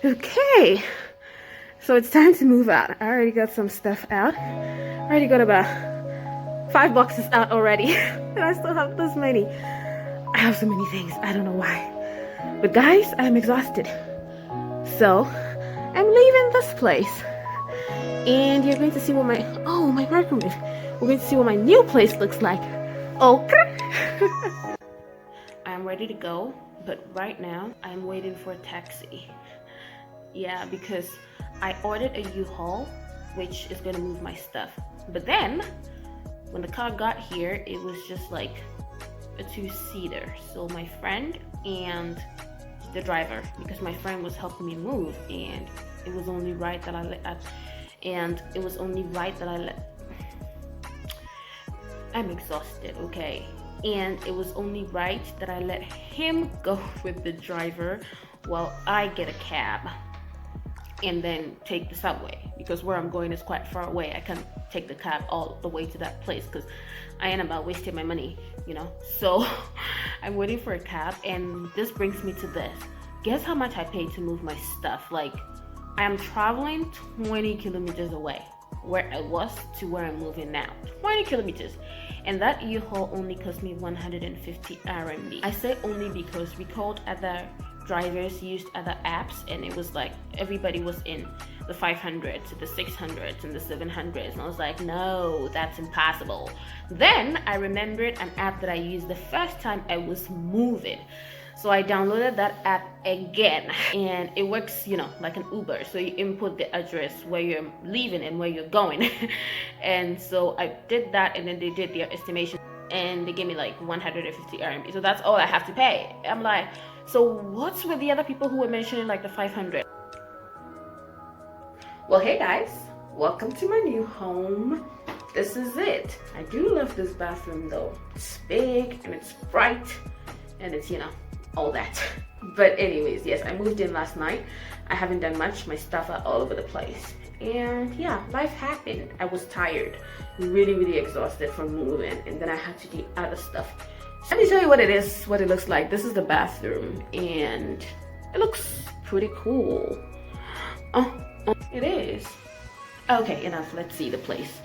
Okay, so it's time to move out. I already got some stuff out. I already got about 5 boxes out already. And I still have this many. I have so many things. I don't know why. But guys, I'm exhausted. So, I'm leaving this place. And you're going to see what my microwave. We're going to see what my new place looks like. Okay. I'm ready to go, but right now I'm waiting for a taxi. Yeah, because I ordered a U-Haul, which is gonna move my stuff. But then, when the car got here, it was just like a 2-seater. So my friend and the driver, because my friend was helping me move, and it was only right that I let. I'm exhausted, okay? And it was only right that I let him go with the driver while I get a cab and then take the subway, because where I'm going is quite far away. I can't take the cab all the way to that place because I ain't about wasting my money, you know? So I'm waiting for a cab, and this brings me to this. Guess how much I paid to move my stuff? Like, I am traveling 20 kilometers away where I was to where I'm moving now. 20 kilometers. And that U-Haul only cost me 150 RMB. I say only because we called other drivers, used other apps, and it was like everybody was in the 500s, the 600s, and the 700s. And I was like, no, that's impossible. Then I remembered an app that I used the first time I was moving. So I downloaded that app again, and it works, you know, like an Uber. So you input the address where you're leaving and where you're going. And so I did that, and then they did their estimation, and they gave me like 150 RMB. So that's all I have to pay. I'm like, so what's with the other people who were mentioning like the 500? Well, hey guys, welcome to my new home. This is it. I do love this bathroom though. It's big and it's bright and it's, you know, all that. But anyways, yes, I moved in last night. I haven't done much. My stuff are all over the place. And yeah, life happened. I was tired, really exhausted from moving, and then I had to do other stuff. So let me show you what it is, what it looks like. This is the bathroom, and it looks pretty cool. Oh, it is. Okay, enough. Let's see the place.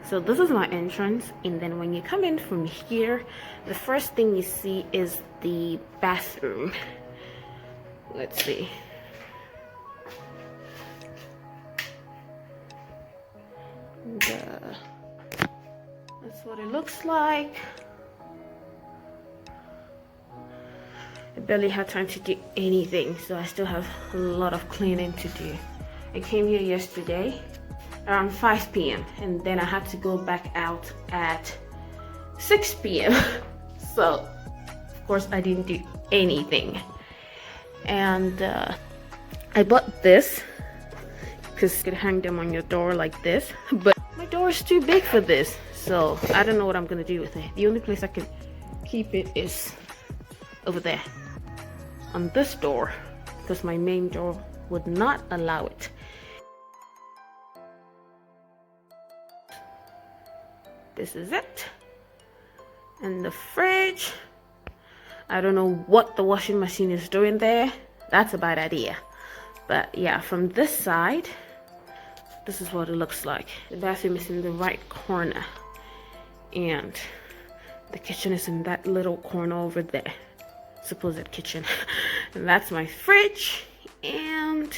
So this is my entrance, and then when you come in from here, the first thing you see is the bathroom. Let's see. That's what it looks like. I barely had time to do anything, so I still have a lot of cleaning to do. I came here yesterday around 5 p.m. and then I had to go back out at 6 p.m. So of course I didn't do anything. And I bought this because you could hang them on your door like this, but my door is too big for this, so I don't know what I'm gonna do with it. The only place I can keep it is over there on this door, because my main door would not allow it. This is it. And the fridge, I don't know what the washing machine is doing there. That's a bad idea. But yeah, from this side, this is what it looks like. The bathroom is in the right corner, and the kitchen is in that little corner over there, supposed kitchen. And that's my fridge, and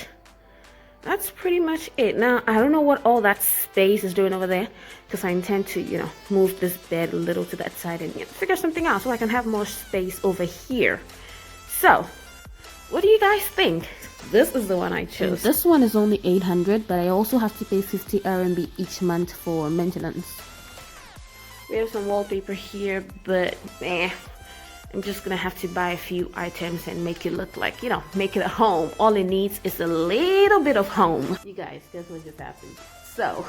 that's pretty much it. Now I don't know what all that space is doing over there, because I intend to, you know, move this bed a little to that side and, you know, figure something out so I can have more space over here. So what do you guys think? This is the one I chose. So this one is only 800, but I also have to pay 50 RMB each month for maintenance. We have some wallpaper here, but I'm just gonna have to buy a few items and make it look like, you know, make it a home. All it needs is a little bit of home. You guys, guess what just happened? So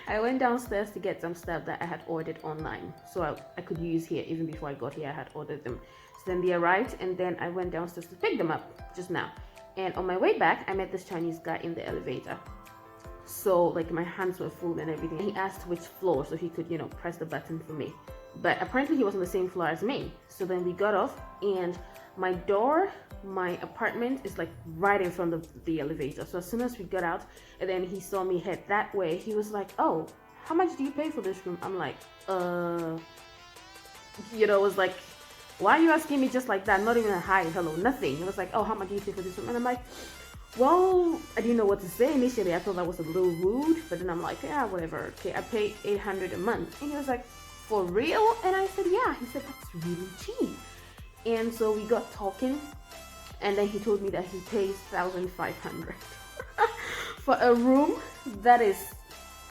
I went downstairs to get some stuff that I had ordered online, so I could use here. Even before I got here, I had ordered them. So then they arrived, and then I went downstairs to pick them up just now. And on my way back, I met this Chinese guy in the elevator. So like my hands were full and everything. He asked which floor so he could, you know, press the button for me. But apparently he was on the same floor as me. So then we got off, and my door, my apartment is like right in front of the elevator. So as soon as we got out and then he saw me head that way, he was like, oh, how much do you pay for this room? I'm like, it was like, why are you asking me just like that? Not even a hi, hello, nothing. It was like, oh, how much do you pay for this room? And I'm like, well, I didn't know what to say initially. I thought that was a little rude, but then I'm like, yeah, whatever. Okay, I pay $800 a month. And he was like, for real? And I said, yeah. He said, that's really cheap. And so we got talking, and then he told me that he pays $1,500 for a room that is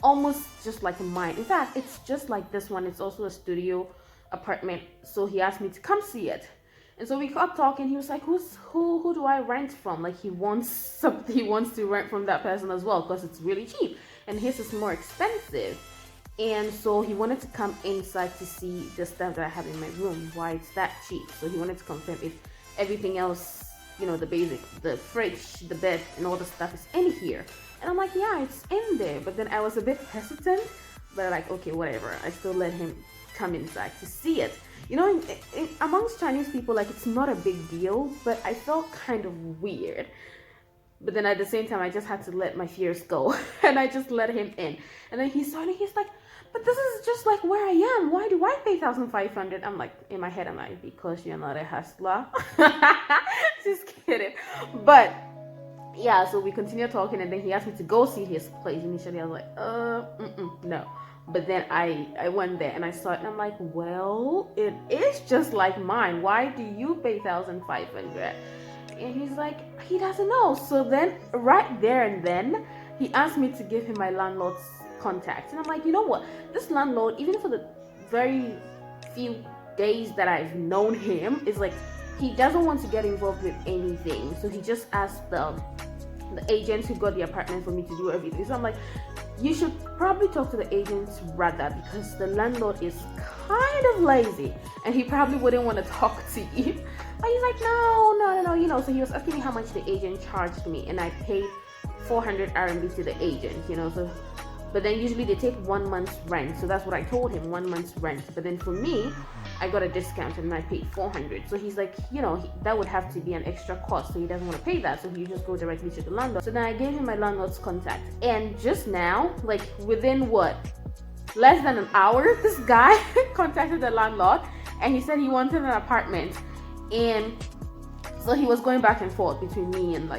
almost just like mine. In fact, it's just like this one. It's also a studio apartment. So he asked me to come see it. And so we got talking. He was like, who do I rent from? Like he wants to rent from that person as well because it's really cheap. And his is more expensive. And so he wanted to come inside to see the stuff that I have in my room, why it's that cheap. So he wanted to confirm if everything else, the basic, the fridge, the bed, and all the stuff is in here. And I'm like, yeah, it's in there. But then I was a bit hesitant, but like, okay, whatever. I still let him come inside to see it. Amongst Chinese people, like it's not a big deal, but I felt kind of weird. But then at the same time, I just had to let my fears go and I just let him in. And then he saw it and he's like, but this is just like where I am. Why do I pay $1,500? I'm like, in my head, I'm like, because you're not a hustler. Just kidding. But yeah, so we continued talking and then he asked me to go see his place. Initially, I was like, no. But then I went there and I saw it and I'm like, well, it is just like mine. Why do you pay $1,500? And he's like, he doesn't know. So then right there and then he asked me to give him my landlord's contact. And I'm like, you know what? This landlord, even for the very few days that I've known him, is like, he doesn't want to get involved with anything. So he just asked the agents who got the apartment for me to do everything. So I'm like, you should probably talk to the agents rather, because the landlord is kind of lazy and he probably wouldn't want to talk to you. But he's like, no. So he was asking me how much the agent charged me, and I paid 400 RMB to the agent, so. But then usually they take 1 month's rent, so that's what I told him, 1 month's rent. But then for me, I got a discount and I paid 400. So he's like, that would have to be an extra cost, so he doesn't want to pay that, so he just go directly to the landlord. So then I gave him my landlord's contact, and just now, like within less than an hour, this guy contacted the landlord and he said he wanted an apartment. And so he was going back and forth between me and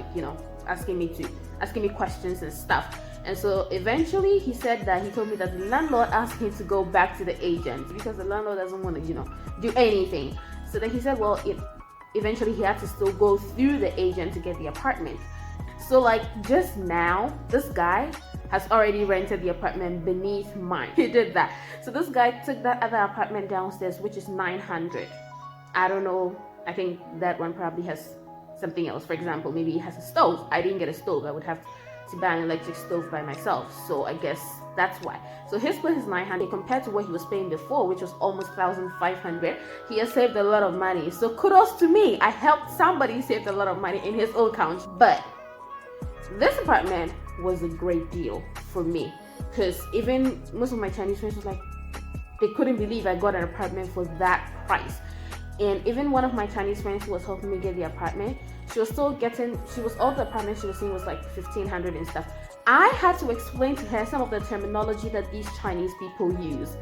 asking me questions and stuff. And so eventually he said that he told me that the landlord asked him to go back to the agent because the landlord doesn't want to, do anything. So then he said, well, eventually he had to still go through the agent to get the apartment. So just now, this guy has already rented the apartment beneath mine. He did that. So this guy took that other apartment downstairs, which is 900. I don't know. I think that one probably has something else. For example, maybe it has a stove. I didn't get a stove. I would have to buy an electric stove by myself. So I guess that's why. So his place is 900 compared to what he was paying before, which was almost 1,500. He has saved a lot of money. So kudos to me. I helped somebody save a lot of money in his own couch. But this apartment was a great deal for me, because even most of my Chinese friends was like, they couldn't believe I got an apartment for that price. And even one of my Chinese friends who was helping me get the apartment, all the apartment she was seeing was like 1,500 and stuff. I had to explain to her some of the terminology that these Chinese people use,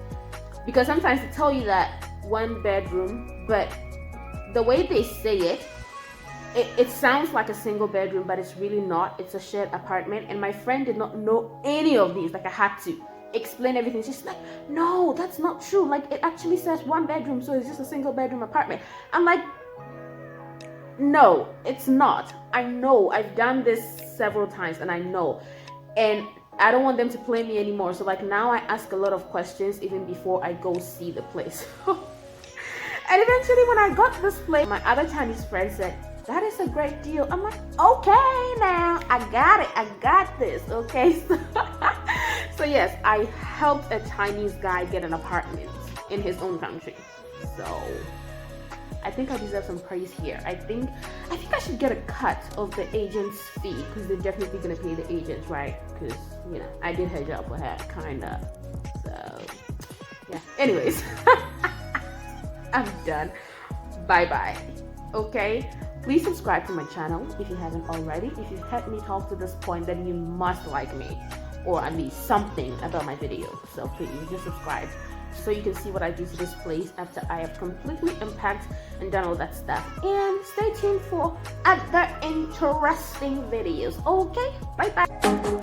because sometimes they tell you that 1 bedroom, but the way they say it sounds like a single bedroom, but it's really not. It's a shared apartment. And my friend did not know any of these. I had to explain everything. She's like, no, that's not true. It actually says 1 bedroom, so it's just a single bedroom apartment. I'm like, no, it's not. I know. I've done this several times and I know. And I don't want them to play me anymore. So now I ask a lot of questions even before I go see the place. And eventually when I got this place, my other Chinese friend said, that is a great deal. I'm like, okay, now I got it. I got this. Okay. So yes, I helped a Chinese guy get an apartment in his own country. So I think I deserve some praise here. I think I should get a cut of the agent's fee, because they're definitely gonna pay the agents, right? Because I did her job for her, kinda. So yeah. Anyways, I'm done. Bye bye. Okay, please subscribe to my channel if you haven't already. If you've heard me talk to this point, then you must like me, or at least something about my video. So please just subscribe so you can see what I do to this place after I have completely unpacked and done all that stuff. And stay tuned for other interesting videos. Okay, bye bye.